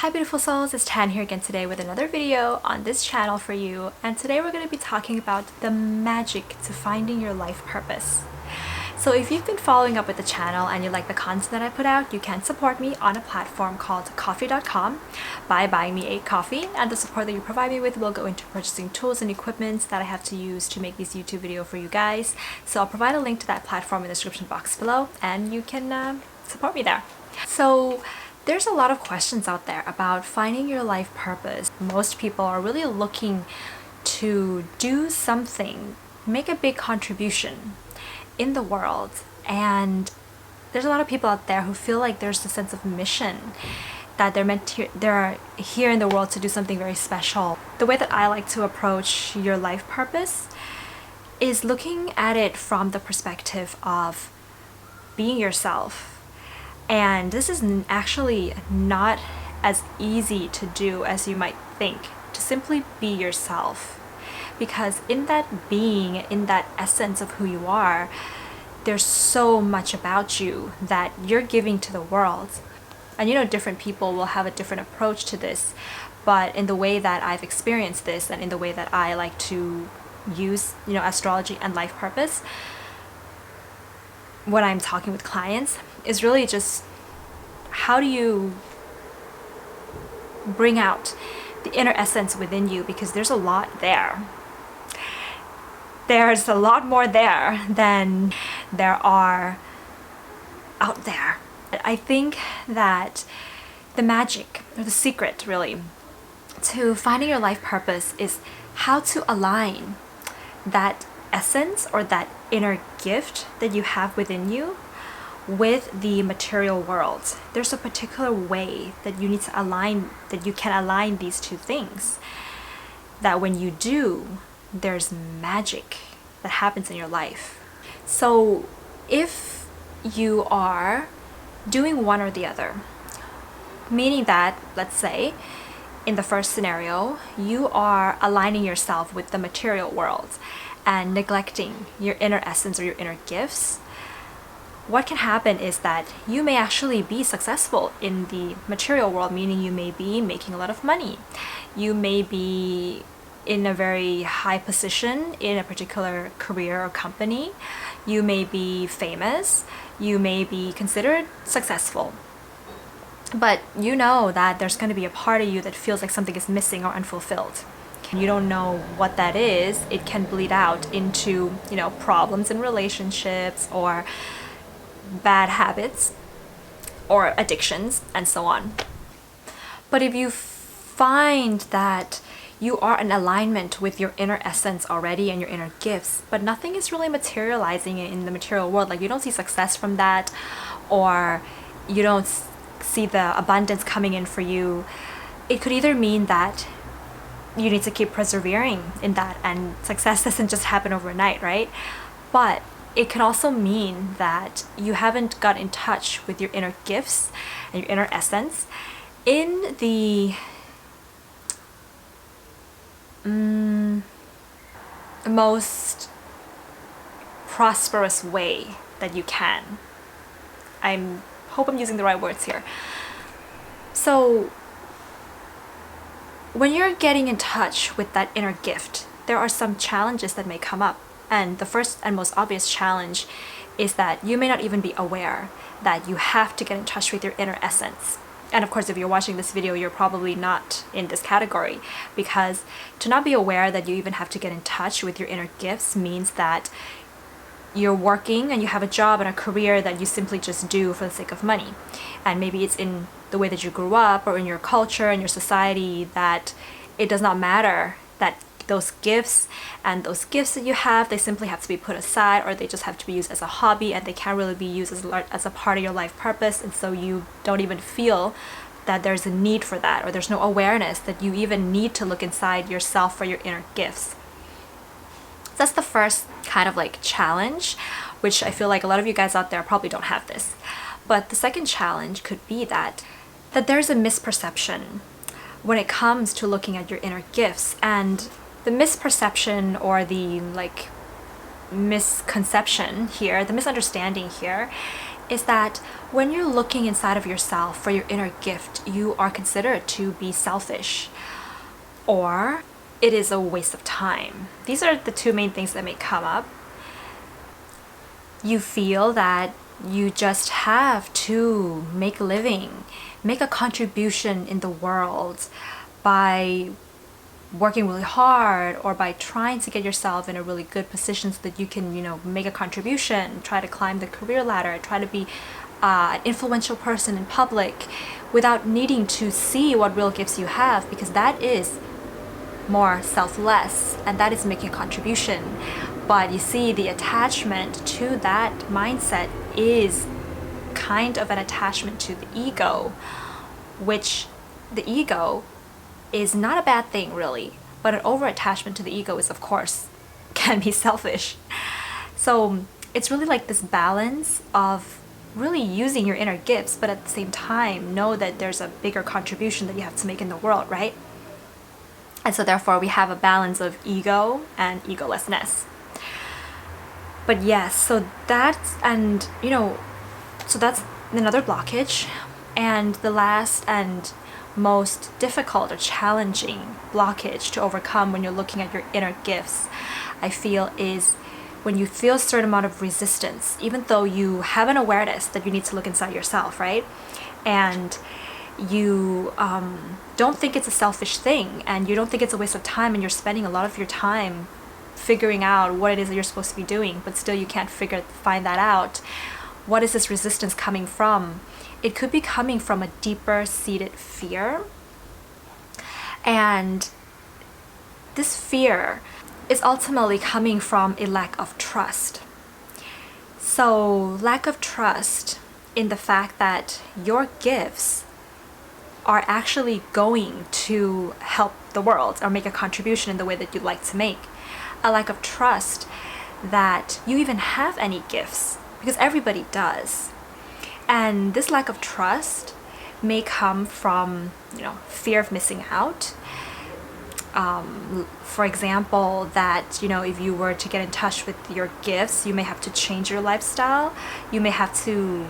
Hi beautiful souls, it's Tan here again today with another video on this channel for you, and today we're going to be talking about the magic to finding your life purpose. So if you've been following up with the channel and you like the content that I put out, you can support me on a platform called coffee.com by buying me a coffee, and the support that you provide me with will go into purchasing tools and equipment that I have to use to make this YouTube video for you guys. So I'll provide a link to that platform in the description box below and you can support me there. So there's a lot of questions out there about finding your life purpose. Most people are really looking to do something, make a big contribution in the world, and there's a lot of people out there who feel like there's a sense of mission, that they're here in the world to do something very special. The way that I like to approach your life purpose is looking at it from the perspective of being yourself. And this is actually not as easy to do as you might think, to simply be yourself. Because in that being, in that essence of who you are, there's so much about you that you're giving to the world. And you know, different people will have a different approach to this, but in the way that I've experienced this and in the way that I like to use, astrology and life purpose, when I'm talking with clients, is really just how do you bring out the inner essence within you, because there's a lot there. There's a lot more there than there are out there. I think that the magic, or the secret really, to finding your life purpose is how to align that essence or that inner gift that you have within you with the material world. There's a particular way that you need to align, that you can align these two things, that when you do, there's magic that happens in your life. So if you are doing one or the other, meaning that, let's say, in the first scenario, you are aligning yourself with the material world and neglecting your inner essence or your inner gifts, what can happen is that you may actually be successful in the material world, meaning you may be making a lot of money. You may be in a very high position in a particular career or company. You may be famous. You may be considered successful. But you know that there's going to be a part of you that feels like something is missing or unfulfilled. You don't know what that is. It can bleed out into, problems in relationships or bad habits or addictions and so on. But if you find that you are in alignment with your inner essence already and your inner gifts, but nothing is really materializing in the material world, like you don't see success from that, or you don't see the abundance coming in for you, it could either mean that you need to keep persevering in that, and success doesn't just happen overnight, right? But it can also mean that you haven't got in touch with your inner gifts and your inner essence in the most prosperous way that you can. I hope I'm using the right words here. So when you're getting in touch with that inner gift, there are some challenges that may come up. And the first and most obvious challenge is that you may not even be aware that you have to get in touch with your inner essence. And of course, if you're watching this video, you're probably not in this category, because to not be aware that you even have to get in touch with your inner gifts means that you're working and you have a job and a career that you simply just do for the sake of money. And maybe it's in the way that you grew up or in your culture and your society that it does not matter that those gifts and those gifts that you have, they simply have to be put aside, or they just have to be used as a hobby, and they can't really be used as a part of your life purpose. And so you don't even feel that there's a need for that, or there's no awareness that you even need to look inside yourself for your inner gifts. That's the first kind of like challenge, which I feel like a lot of you guys out there probably don't have this. But the second challenge could be that there's a misperception when it comes to looking at your inner gifts. And the misperception, or the misconception here, the misunderstanding here, is that when you're looking inside of yourself for your inner gift, you are considered to be selfish, or it is a waste of time. These are the two main things that may come up. You feel that you just have to make a living, make a contribution in the world by working really hard, or by trying to get yourself in a really good position so that you can, make a contribution, try to climb the career ladder, try to be an influential person in public without needing to see what real gifts you have, because that is more selfless and that is making a contribution. But you see, the attachment to that mindset is kind of an attachment to the ego, which the ego is not a bad thing really, but an over attachment to the ego is, of course, can be selfish. So it's really like this balance of really using your inner gifts, but at the same time know that there's a bigger contribution that you have to make in the world, right? And so therefore we have a balance of ego and egolessness. But yes, so that's another blockage. And the last and most difficult or challenging blockage to overcome when you're looking at your inner gifts, I feel, is when you feel a certain amount of resistance, even though you have an awareness that you need to look inside yourself, right? And you don't think it's a selfish thing, and you don't think it's a waste of time, and you're spending a lot of your time figuring out what it is that you're supposed to be doing, but still you can't find that out. What is this resistance coming from? It could be coming from a deeper seated fear. And this fear is ultimately coming from a lack of trust. So lack of trust in the fact that your gifts are actually going to help the world or make a contribution in the way that you'd like to make. A lack of trust that you even have any gifts, because everybody does. And this lack of trust may come from, fear of missing out. For example, that, if you were to get in touch with your gifts, you may have to change your lifestyle. You may have to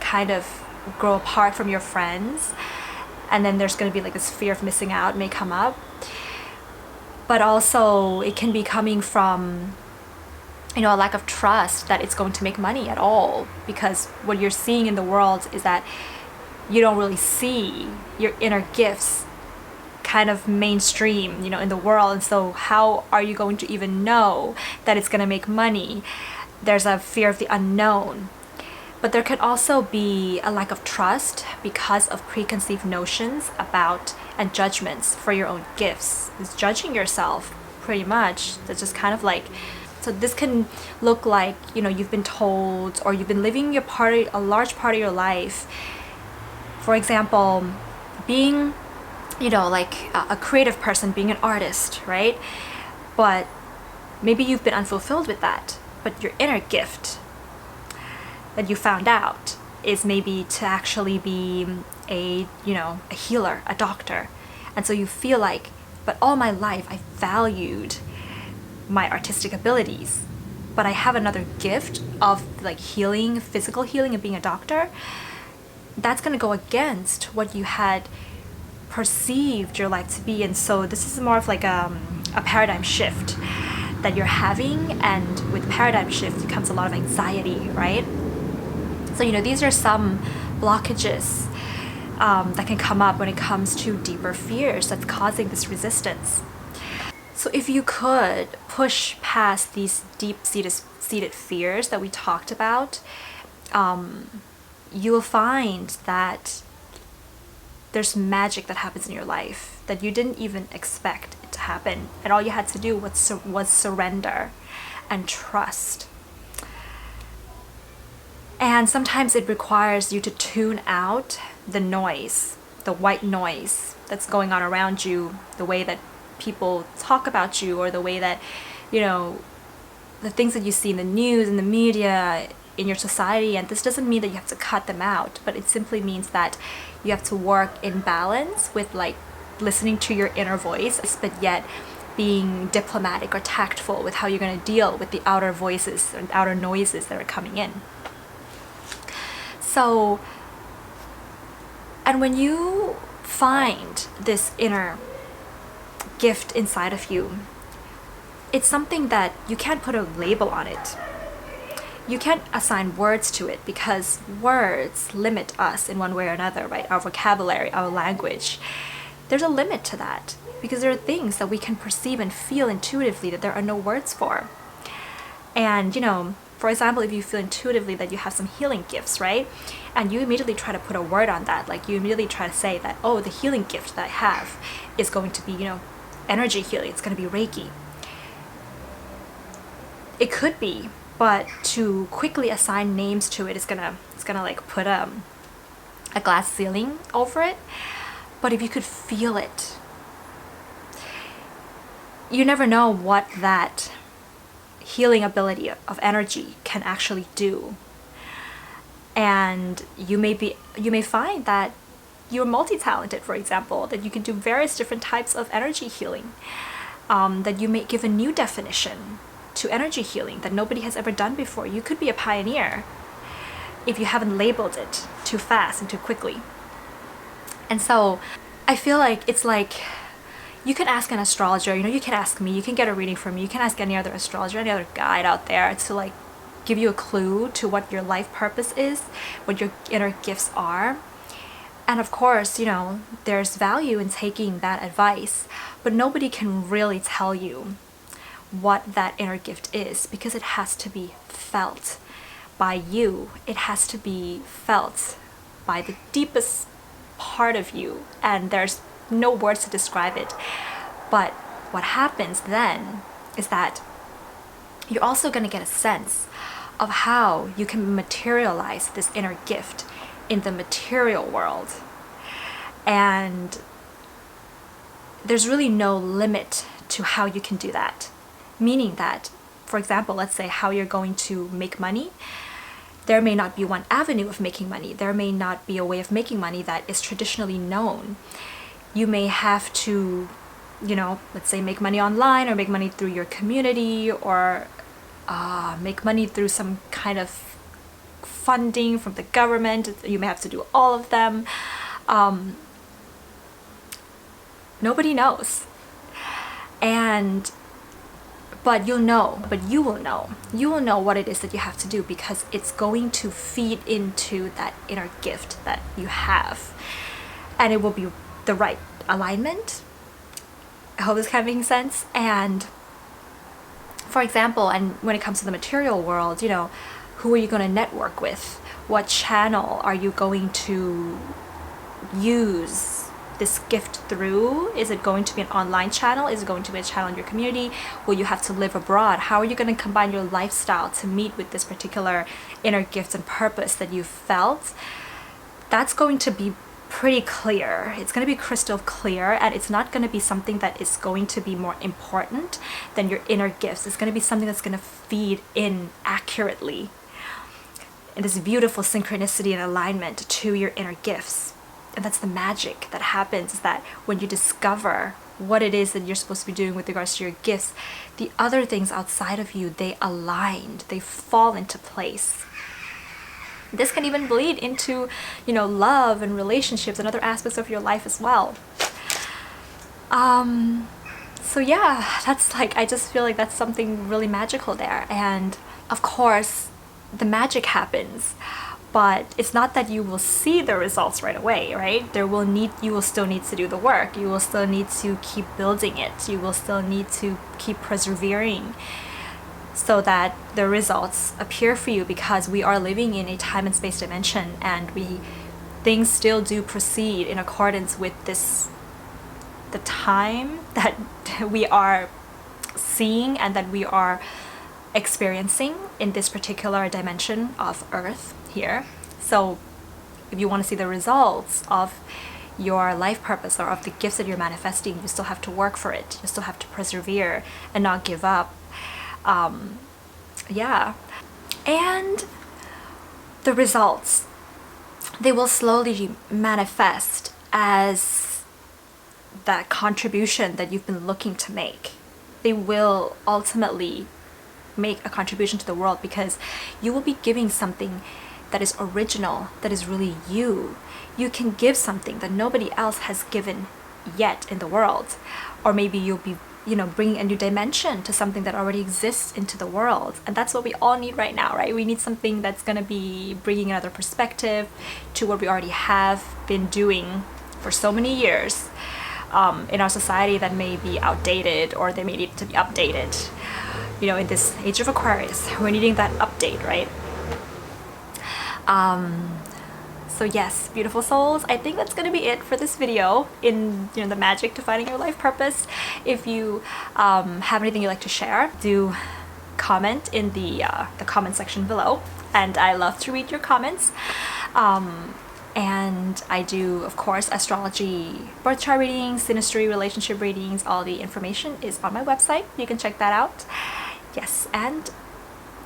kind of grow apart from your friends. And then there's going to be like this fear of missing out may come up. But also it can be coming from, a lack of trust that it's going to make money at all, because what you're seeing in the world is that you don't really see your inner gifts kind of mainstream, in the world. And so how are you going to even know that it's going to make money? There's a fear of the unknown. But there can also be a lack of trust because of preconceived notions about and judgments for your own gifts. It's judging yourself pretty much. That's just kind of like, so this can look like, you've been told, or you've been living a large part of your life. For example, being, like a creative person, being an artist, right? But maybe you've been unfulfilled with that. But your inner gift that you found out is maybe to actually be a healer, a doctor. And so you feel like, but all my life I valued my artistic abilities, but I have another gift of like healing, physical healing, and being a doctor. That's going to go against what you had perceived your life to be. And so this is more of like a paradigm shift that you're having, and with paradigm shift comes a lot of anxiety, right? So these are some blockages that can come up when it comes to deeper fears that's causing this resistance. So if you could push past these deep-seated fears that we talked about, you will find that there's magic that happens in your life that you didn't even expect it to happen. And all you had to do was surrender and trust. And sometimes it requires you to tune out the noise, the white noise that's going on around you, the way that people talk about you, or the way that, the things that you see in the news, in the media, in your society. And this doesn't mean that you have to cut them out, but it simply means that you have to work in balance with like listening to your inner voice, but yet being diplomatic or tactful with how you're going to deal with the outer voices and outer noises that are coming in. So, and when you find this inner gift inside of you, it's something that you can't put a label on it. You can't assign words to it because words limit us in one way or another, right? Our vocabulary, our language. There's a limit to that because there are things that we can perceive and feel intuitively that there are no words for. And, for example, if you feel intuitively that you have some healing gifts, right? And you immediately try to put a word on that, like you immediately try to say that, oh, the healing gift that I have is going to be, energy healing. It's going to be Reiki. It could be, but to quickly assign names to it is gonna like put a glass ceiling over it. But if you could feel it, you never know what that healing ability of energy can actually do. And you may find that you're multi-talented, for example, that you can do various different types of energy healing, that you may give a new definition to energy healing that nobody has ever done before. You could be a pioneer if you haven't labeled it too fast and too quickly. And so I feel like it's like you can ask an astrologer, you can ask me, you can get a reading from me, you can ask any other astrologer, any other guide out there to like give you a clue to what your life purpose is, what your inner gifts are. And of course, there's value in taking that advice, but nobody can really tell you what that inner gift is because it has to be felt by you. It has to be felt by the deepest part of you, and there's no words to describe it. But what happens then is that you're also going to get a sense of how you can materialize this inner gift in the material world. And there's really no limit to how you can do that. Meaning that, for example, let's say how you're going to make money. There may not be one avenue of making money. There may not be a way of making money that is traditionally known. You may have to, let's say make money online or make money through your community or make money through some kind of funding from the government. You may have to do all of them. Nobody knows. But you will know what it is that you have to do because it's going to feed into that inner gift that you have. And it will be the right alignment. I hope this kind of making sense. And for example, and when it comes to the material world, who are you going to network with? What channel are you going to use this gift through? Is it going to be an online channel? Is it going to be a channel in your community? Will you have to live abroad? How are you going to combine your lifestyle to meet with this particular inner gift and purpose that you felt? That's going to be pretty clear. It's going to be crystal clear, and it's not going to be something that is going to be more important than your inner gifts. It's going to be something that's going to feed in accurately in this beautiful synchronicity and alignment to your inner gifts. And that's the magic that happens, is that when you discover what it is that you're supposed to be doing with regards to your gifts, the other things outside of you, they aligned, they fall into place. This can even bleed into, love and relationships and other aspects of your life as well. So yeah, that's I just feel like that's something really magical there. And of course, the magic happens. But it's not that you will see the results right away, right? You will still need to do the work. You will still need to keep building it. You will still need to keep persevering so that the results appear for you, because we are living in a time and space dimension, and things still do proceed in accordance with the time that we are seeing and that we are experiencing in this particular dimension of Earth here. So if you want to see the results of your life purpose or of the gifts that you're manifesting, you still have to work for it. You still have to persevere and not give up. And the results, they will slowly manifest as that contribution that you've been looking to make. They will ultimately make a contribution to the world because you will be giving something that is original, that is really you. You can give something that nobody else has given yet in the world. Or maybe you'll be, bringing a new dimension to something that already exists into the world. And that's what we all need right now, right? We need something that's going to be bringing another perspective to what we already have been doing for so many years in our society that may be outdated, or they may need to be updated. In this age of Aquarius, we're needing that update, right? So yes, beautiful souls, I think that's going to be it for this video in the magic to finding your life purpose. If you have anything you'd like to share, do comment in the comment section below, and I love to read your comments. And I do, of course, astrology, birth chart readings, synastry, relationship readings. All the information is on my website. You can check that out. Yes, and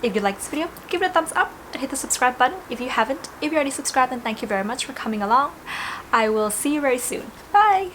if you like this video, give it a thumbs up and hit the subscribe button if you haven't. If you already subscribed, then thank you very much for coming along. I will see you very soon. Bye!